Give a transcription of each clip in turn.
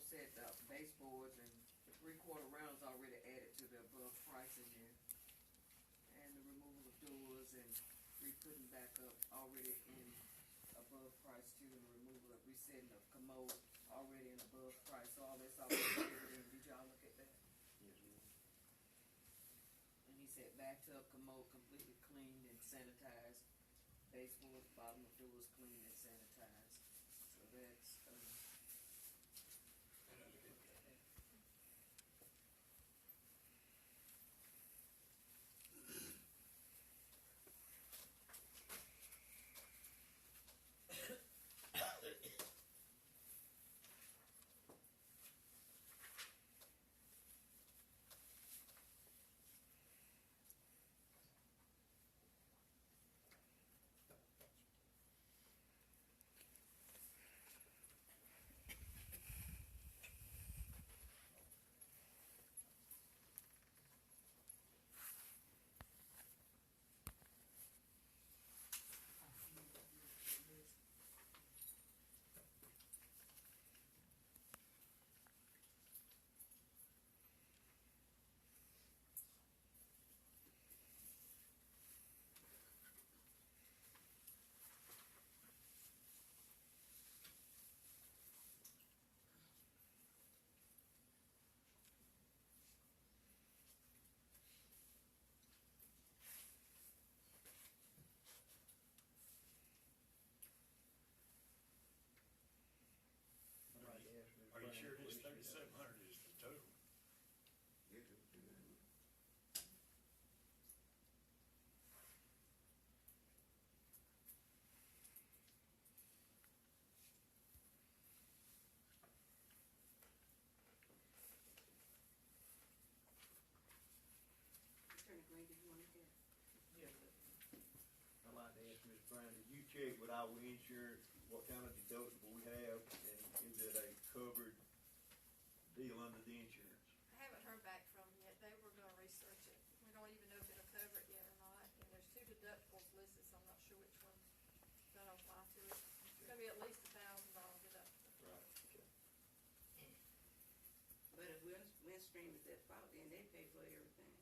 said baseboards and the 3/4 rounds already added to the above price in there. And the removal of doors and re-putting back up already in above price too, and the removal of resetting of commode already in above price. So all that's already figured in. Did y'all look at that? Yes, ma'am. And he said bathtub commode completely cleaned and sanitized. Baseboards, bottom of doors cleaned and sanitized. So that's, Are you sure this 3,700 is the total? Yeah. Attorney Green, did you want to get? yeah. I'd like to ask Ms. Brown, did you check with our insurance, what kind of deductible we have, and is it a covered deal under the insurance? I haven't heard back from them yet. They were gonna research it. We don't even know if it'll cover it yet or not. And there's 2 deductibles listed, so I'm not sure which one's gonna apply to it. It's gonna be at least $1,000 deductible. Right, okay. But if Windstream is at fault, then they pay for everything.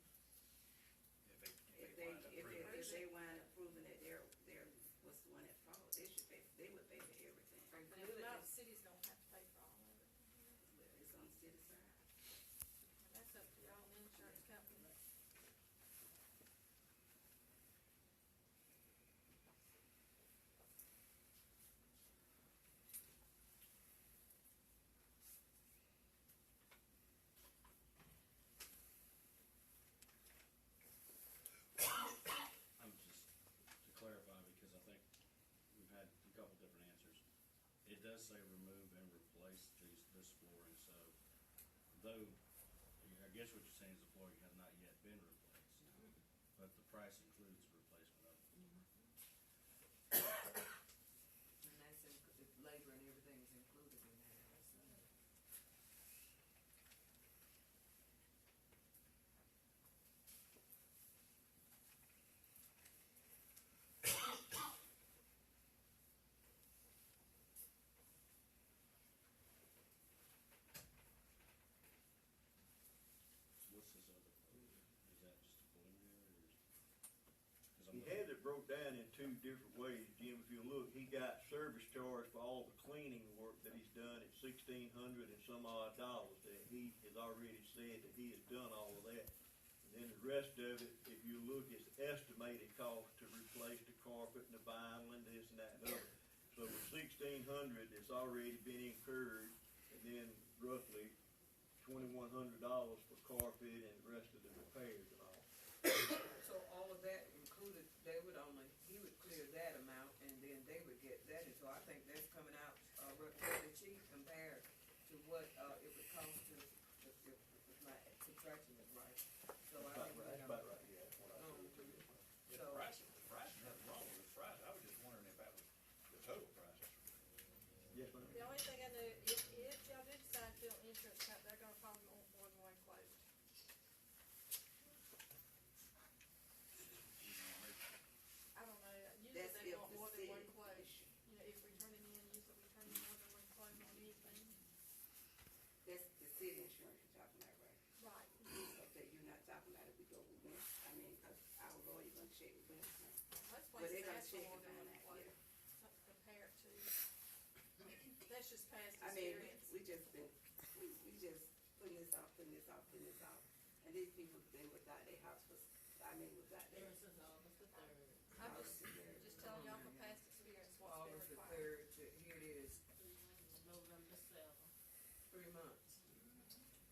If they wind up proving that they're was the one at fault, they would pay for everything. But if not, the city's gonna have to pay for all of it. But it's on the city side. That's up to your own insurance company. I'm just, to clarify, because I think we've had a couple different answers. It does say remove and replace this flooring, so though, I guess what you're saying is the flooring has not yet been replaced, but the price includes replacement of it. And that's, labor and everything is included in that, so. What's this other, is that just a preliminary, or? 'Cause I'm He looking- has it broke down in 2 different ways, Jim. If you look, he got service charge for all the cleaning work that he's done at $1,600 and some odd dollars. That he has already said that he has done all of that. And then the rest of it, if you look, it's estimated cost to replace the carpet and the vinyl and this and that and other. So with $1,600, it's already been incurred, and then roughly $2,100 for carpet and the rest of the repairs and all. So all of that included, he would clear that amount, and then they would get that, and so I think that's coming out, fairly cheap compared to what, it would cost to, if my subtraction is right. So I think. That's about right, yeah, that's what I said. Yeah, So- the price, nothing wrong with the price. I was just wondering if that was the total price. Yes, ma'am. The only thing I know, if y'all do decide to fill insurance company, they're gonna probably want more than one quote. I don't know, usually That's they if want the more than one city- quote. You know, if we turn it in, usually we turn in more than one quote on anything. check with Windstream. Most But they places gonna ask check for and more than find out, what, yeah. compared to, that's just past I mean, experience. we just been, we just putting this off, and these people, they without their house was, without their. Ever since August the 3rd. I'm just telling y'all from past experience what's been August the required. 3rd to, here it is, 3 months, November 7th. 3 months.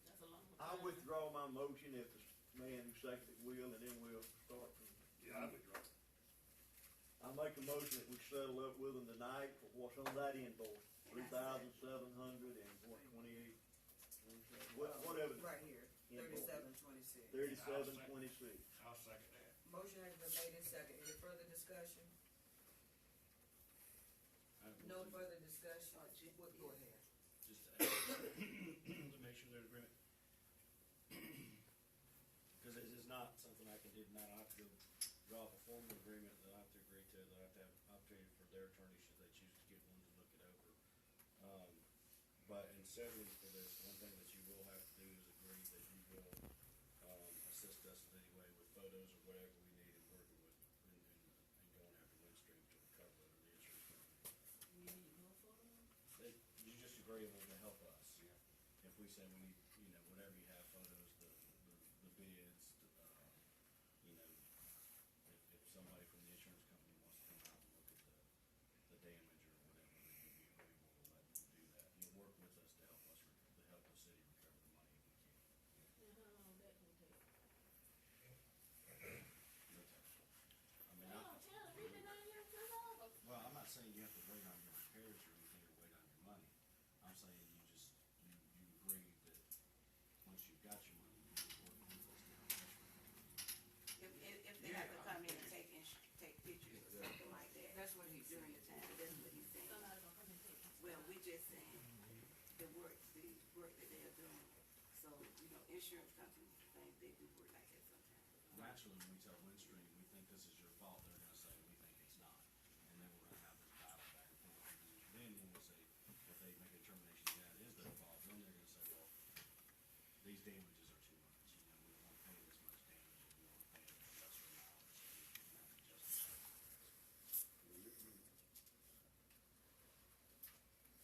That's a long time. I withdraw my motion if the man who seconded it will, and then we'll start from. Yeah, I withdraw. I make a motion that we settle up with them tonight for what's on that invoice, $3,700 and what, 28, whatever. Right here, Invoice. 3726. 3726. I'll second that. Motion has been made and second. Any further discussion? I have No one thing. further discussion? Go ahead. Just to add, to make sure there's agreement. Because it is not something I can do tonight, I have to go draw up a formal agreement that I have to agree to, that I have to have opportunity for their attorney, should they choose to get one to look it over. But in settling for this, one thing that you will have to do is agree that you will, assist us in any way with photos or whatever we need in working with, and going after Windstream to recover it, or the insurance company. We need more photos? You just agreeable to help us. If we say we need, whatever you have, photos, the bids, you know, if somebody from the insurance company wants to come out and look at the damage or whatever, then you'd be agreeable to let them do that. You'll work with us to help us, to help the city recover the money if we can. And how long that can take? No time. I mean, Oh, Taylor, we've been out here for long. well, I'm not saying you have to wait on your repairs or anything, or wait on your money. I'm saying you agree that once you've got your money, you will work with us to help us recover the money. If they have to come in and take pictures or something like that. That's what he's During saying. the time, that's what he's saying. Somebody gonna come and take it. Well, we just saying the work that they're doing. So, insurance companies, they do work like that sometimes. Naturally, when we tell Windstream, we think this is your fault, they're gonna say, we think it's not. And then we're gonna have this battle back and forth. Then when we say, if they make a determination, yeah, it is their fault, then they're gonna say, well, these damages are too much, we don't wanna pay this much damage, we wanna pay a lesser amount, so we have to justify it.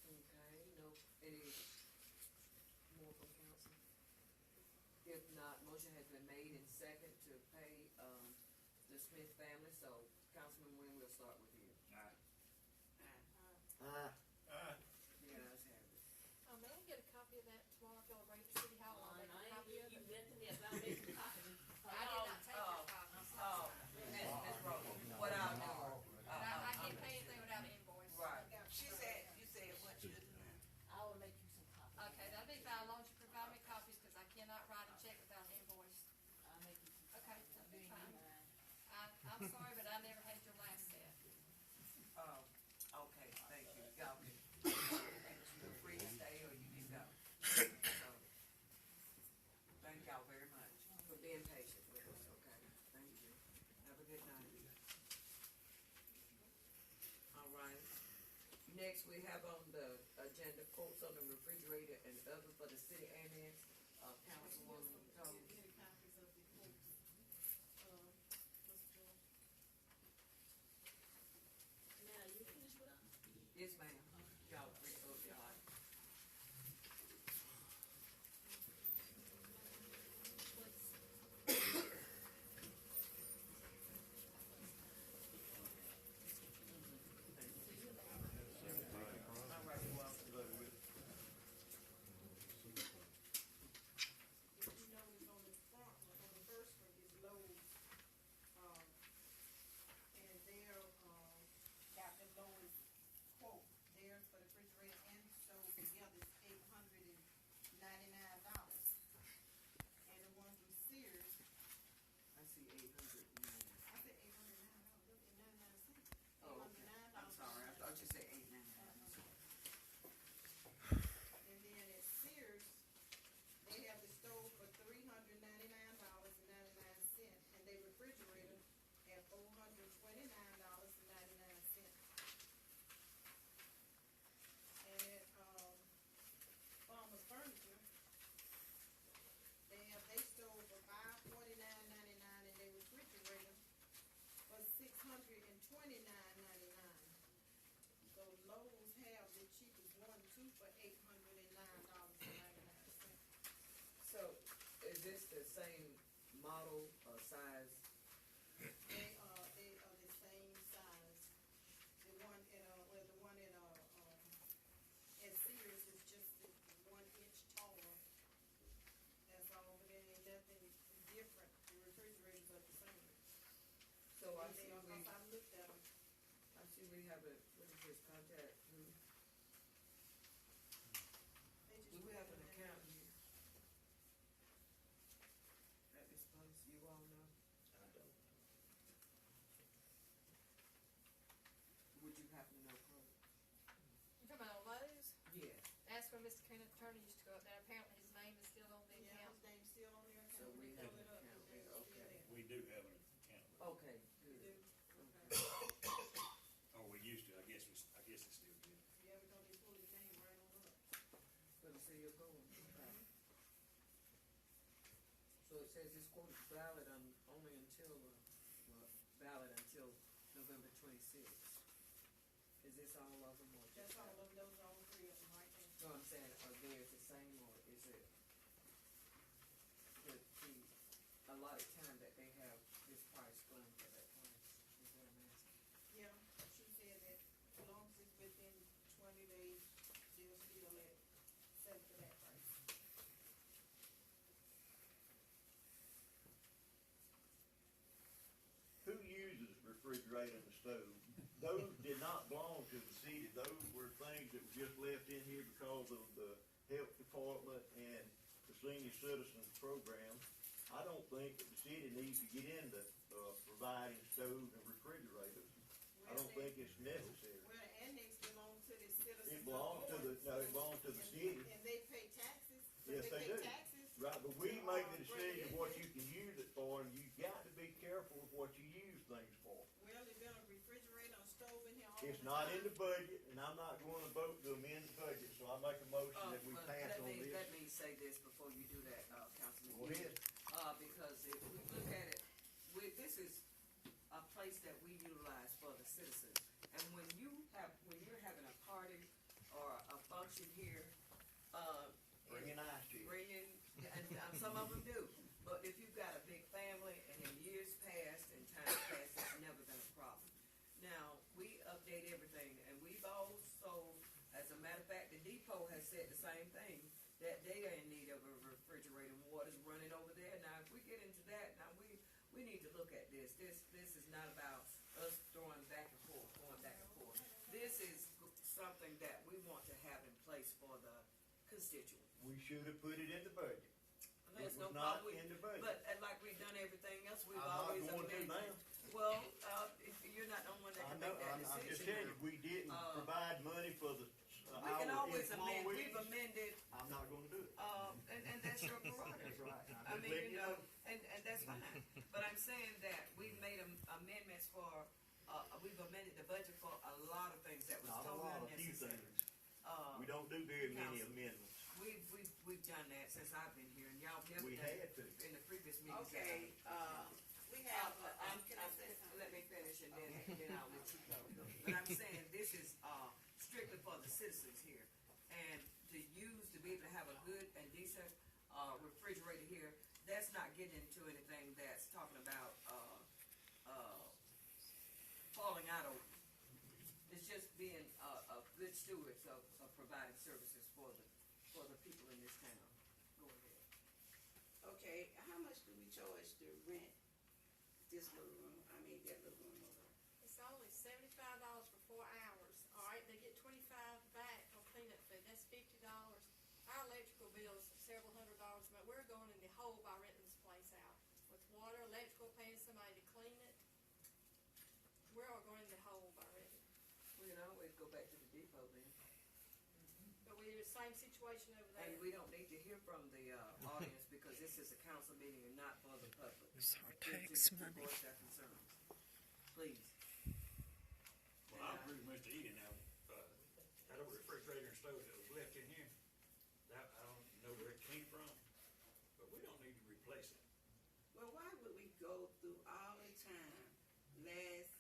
Okay, no, any more from council? If not, motion has been made and second to pay, the Smith family, so Councilman Wynn, we'll start with you. Aye. Aye. Aye. The ayes have it. May I get a copy of that tomorrow if y'all bring it to City Hall? I'll I make a ain't copy of you it. mentioned it, but I'll make some copies. I did not take your copy. Ms. Rhodes, what I'll do, But I can't pay anything without an invoice. right, You said what you're doing. I will make you some copies. Okay, that'll be fine, as long as you provide me copies, cause I cannot write a check without an invoice. I'll make you some. Okay, that'll be You ain't fine. need mine. I'm sorry, but I never had your last set. okay, thank you, y'all can, feel free to stay or you can go. So, thank y'all very much for being patient with us, okay, thank you, have a good night. All right, next we have on the agenda quotes on the refrigerator and oven for the city annex, Councilwoman Toles. Give me copies of the quotes. Mr. Now, you finished with us? Yes, ma'am, y'all bring up your light. All right, you're welcome. $29.99. So Lowe's have the cheapest one, two for $809.99. So, is this the same model or size? They are the same size. The one at Sears is just 1 inch taller. That's all, but there ain't nothing different. The refrigerators are the same. So I They see are, we, 'cause I looked at them. I see we have a, what is this, contact, who, They just do we put have them an in account here? At this place, you all know? I don't. Would you happen to know, Chloe? You talking about Lowe's? Yeah. That's where Mr. Kenneth Turner used to go up there. Apparently his name is still on the Yeah, account. his name's still on their So account. we They have fill an it up, account his name's there, still okay. there. We do have an account with it. Okay, We good. do. Or we used to, I guess it's still good. Yeah, because they pull his name right on up. Let me see your going. Okay. So it says this quote is valid only until, valid until November 26th. Is this all of them or just? That's all of them, those are all three of them right there. No, I'm saying, are theirs the same or is it the allotted time that they have this price going for that price, is what I'm asking? Yeah, she said that as long as it's within 20 days, they'll still sell for that price. Who uses refrigerator and the stove? Those did not belong to the city, those were things that were just left in here because of the health department and the senior citizens program. I don't think that the city needs to get into, providing stoves and refrigerators. I don't think it's necessary. Well, the annex belongs to the citizens. It belongs to the, no, it belongs to the city. And they pay taxes. Yes, they do. pay taxes. Right, but we make the bring it decision in what here. you can use it for, and you got to be careful of what you use things for. Well, there's been a refrigerator or stove in here all the time. It's not in the budget, and I'm not going to vote to amend the budget, so I make a motion that we But pass on this. Let me say this before you do that, Councilman. Go ahead. Because if we look at it, this is a place that we utilize for the citizens. And when you're having a party or a function here, Bring an ice tea. and some of them do, but if you've got a big family and in years past and times past, it's never been a problem. Now, we update everything, and we've also, as a matter of fact, the depot has said the same thing, that they are in need of a refrigerator, water's running over there. Now, if we get into that, now we need to look at this. This is not about us throwing back and forth, going back and forth. This is something that we want to have in place for the constituents. We should have put it in the budget. There's It no was not problem. in the budget. But like we've done everything else, we've I'm not always going to amended. now. Well, if you're not the one that I can know, make that I'm just decision telling you, now. we didn't provide money for the, We can our always amend, we've employees. amended, I'm not gonna do it. and that's your prerogative. That's right. I mean, you know, and that's fine, but I'm saying that we've made amendments for, we've amended the budget for a lot of things that was Not a totally lot, a few unnecessary. things. We don't do very many Council. amendments. We've done that since I've been here, and y'all never We done it had to. in the previous meetings. that Okay, we have, can I say something? Let me finish and then I'll let you go. But I'm saying this is, strictly for the citizens here. And to be able to have a good and decent, refrigerator here, that's not getting into anything that's talking about, falling out over. It's just being, good stewards of providing services for the people in this town. Go ahead. Okay, how much do we charge to rent this little room, that little room over there? It's only $75 for 4 hours, all right? They get 25 back on cleanup fee, that's $50. Our electrical bill's several $100s a month. We're going in the hole by renting this place out. With water, electrical, paying somebody to clean it. We're all going in the hole by renting. We can always go back to the depot then. But we're in the same situation over there. And we don't need to hear from the, audience because this is a council meeting and not for the public. It's our To- tax to money. voice their concerns. Please. Well, I agree with Mr. Eden now, that old refrigerator and stove that was left in here, that, I don't know where it came from, but we don't need to replace it. Well, why would we go through all the time last,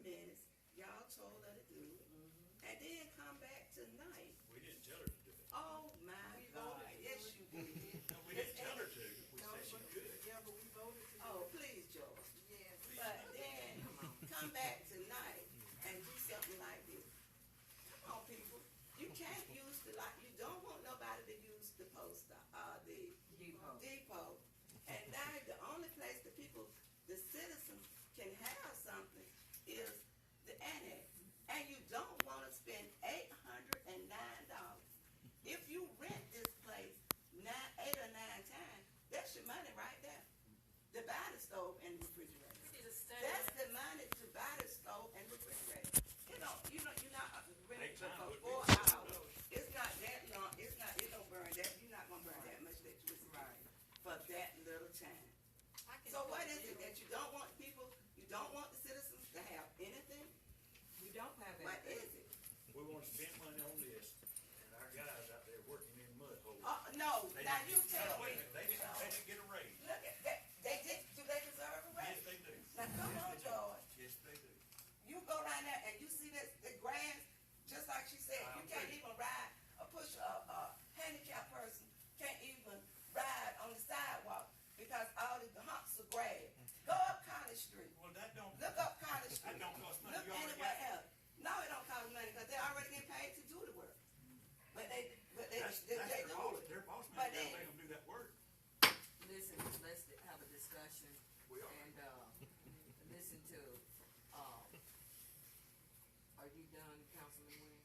minutes, y'all told her to do it, and then come back tonight. We didn't tell her to do it. Oh my We God, voted to yes do you it. did. No, we didn't tell her to, we No, said she but- could. Yeah, but we voted to do Oh, it. please, George. Yes. But then come back tonight and do something like this. Come on, people. You can't use you don't want nobody to use the the depot. And now the only place the people, the citizens can have something is the annex. And you don't wanna spend $809. If you rent this place 8 or 9 times, that's your money right there. To buy the stove and refrigerator. We need to study That's it. the money to buy the stove and refrigerator. You're not renting Eight times for would be 4 $600. hours. It's not that long, it don't burn that, you're not gonna burn that much electricity. Right. For that little time. I can So do what a is it deal. that you don't want people, you don't want the citizens to have anything? We don't have What anything. is it? We wanna spend money on this, and our guys out there working in mud holes. No, They now didn't you get- tell no, me. wait a minute, they didn't get a raise. Look at that, do they deserve a Yes, raise? they do. Now come on, George. Yes, they do. You go down there and you see the grass, just like she said, you can't even ride, a handicapped person can't even ride on the sidewalk because all the humps of grass. Go up College Street, Well, that don't, look up College that Street, don't cost money, look you already anywhere got. else. No, it don't cost money because they already get paid to do the work. But they That's do it. their boss But man, then- gotta make them do that work. Listen, let's have a discussion We are. and, listen to, are you done, Councilman Wynn,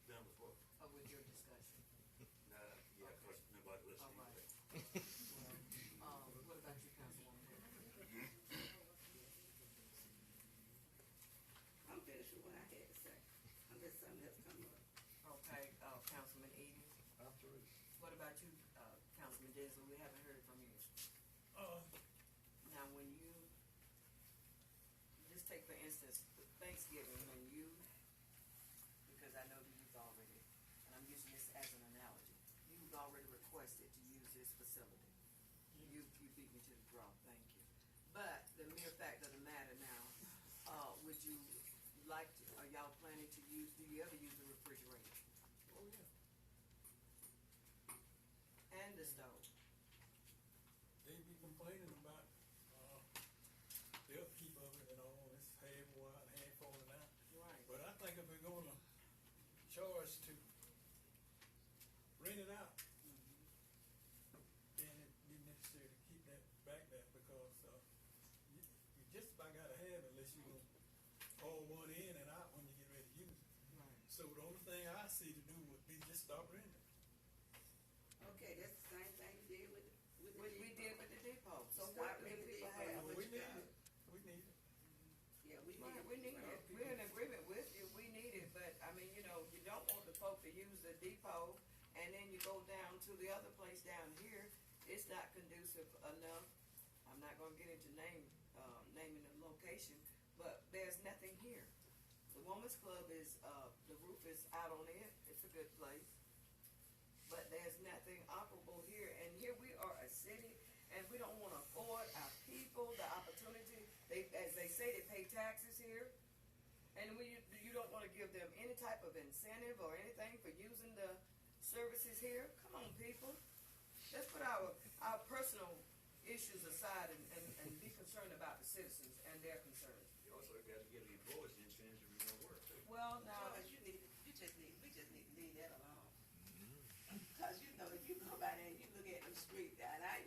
Done with what? with your discussion? Yeah, cause nobody listening. All right. What about you, Councilwoman? I'm finished with what I had to say, unless something else come up. Okay, Councilman Eden, I'm through. what about you, Councilman Denzel, we haven't heard from you. Now, when you, just take for instance, Thanksgiving, when you, because I know that you've already, and I'm using this as an analogy, you've already requested to use this facility. You beat me to the draw, thank you. But the mere fact of the matter now, would you like to, are y'all planning to use, do you ever use the refrigerator? Oh, yeah. And the stove? They be complaining about, the upkeep of it and all, it's half wore out, half falling out. Right. But I think if we're gonna charge to rent it out, then it'd be necessary to keep that back there because, you just about gotta have it unless you gonna haul one in and out when you get ready to use it. Right. So the only thing I see to do would be just stop renting it. Okay, that's the same thing you did with the What we did with the depot, so Stop what do renting people the depot. have? Well, we need it, we need it. Yeah, we Right, need. we need it, we're in agreement with you, we need it, but, I mean, you know, you don't want the folk to use the depot, and then you go down to the other place down here, it's not conducive enough. I'm not gonna get into naming the location, but there's nothing here. The Woman's Club is, the roof is out on it, it's a good place, but there's nothing operable here, and here we are a city, and we don't wanna afford our people the opportunity, as they say, they pay taxes here, and you don't wanna give them any type of incentive or anything for using the services here. Come on, people, let's put our personal issues aside and be concerned about the citizens and their concerns. You also gotta give the employees the incentive to wanna work too. Well, now, George, we just need to leave that alone. Cause you know, if you go by there and you look at the street, and I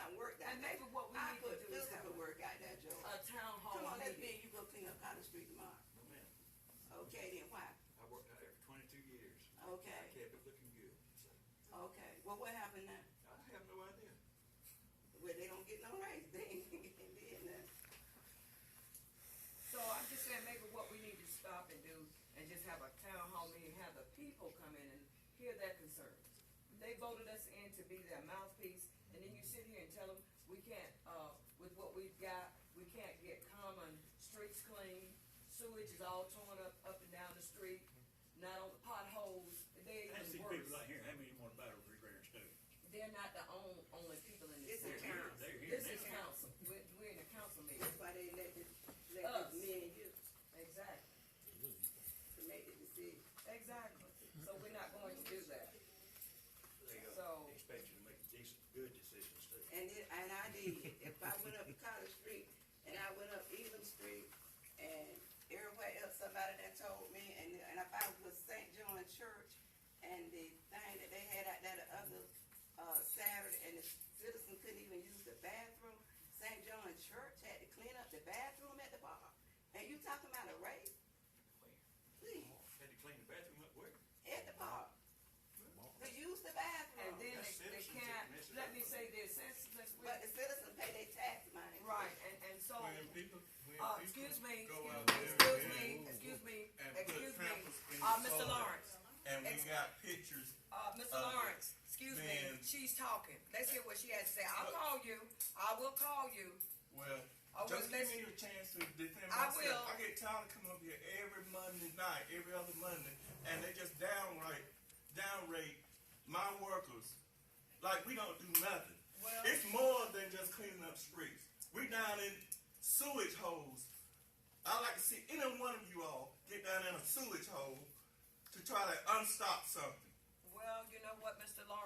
done worked out and there. maybe what we I need to put do is have physical work out there, George. a town hall Come on, let's meeting. be, you go clean up College Street tomorrow. No, ma'am. Okay, then why? I worked out there for 22 years. Okay. I kept it looking good, so Okay, well, what happened now? I have no idea. Well, they don't get no raise, they ain't getting nothing. So I'm just saying, maybe what we need to stop and do, and just have a town hall meeting, have the people come in and hear their concerns. They voted us in to be their mouthpiece, and then you sit here and tell them, we can't, with what we've got, we can't get common streets clean, sewage is all torn up and down the street, not on the potholes, they're I see even worse. people out here, how many want to buy a refrigerator and stove? They're not the only people in this It's a city. council. They're here This now. is council, we're in a council meeting. That's why they let the Exactly, so we're not going to do that. They So- expect you to make decent, good decisions too. And I did, if I went up College Street, and I went up Elam Street, and everywhere else, somebody that told me, and if I was St. John Church, and the thing that they had out there the other, Saturday, and the citizen couldn't even use the bathroom, St. John Church had to clean up the bathroom at the bar, and you talking about a race? Please, Had to clean the bathroom up where? at the bar, to use the bathroom. And then That's they citizens can't, that mess it let up. me say this, since we, But the citizens pay their tax money. right, and so, When people excuse me, go out excuse there me, and excuse me, and put excuse me, pampers in the Mr. toilet. Lawrence, And we got pictures. Mr. Lawrence, excuse me, Man. she's talking, let's hear what she has to say, I'll call you, I will call you. Well, Oh, just well, give let's- me a chance to defend I myself. will. I get tired of coming up here every Monday night, every other Monday, and they just downrate my workers like we don't do nothing. Well- It's more than just cleaning up streets. We down in sewage holes. I like to see any one of you all get down in a sewage hole to try to unstop something. Well, you know what, Mr. Lawrence?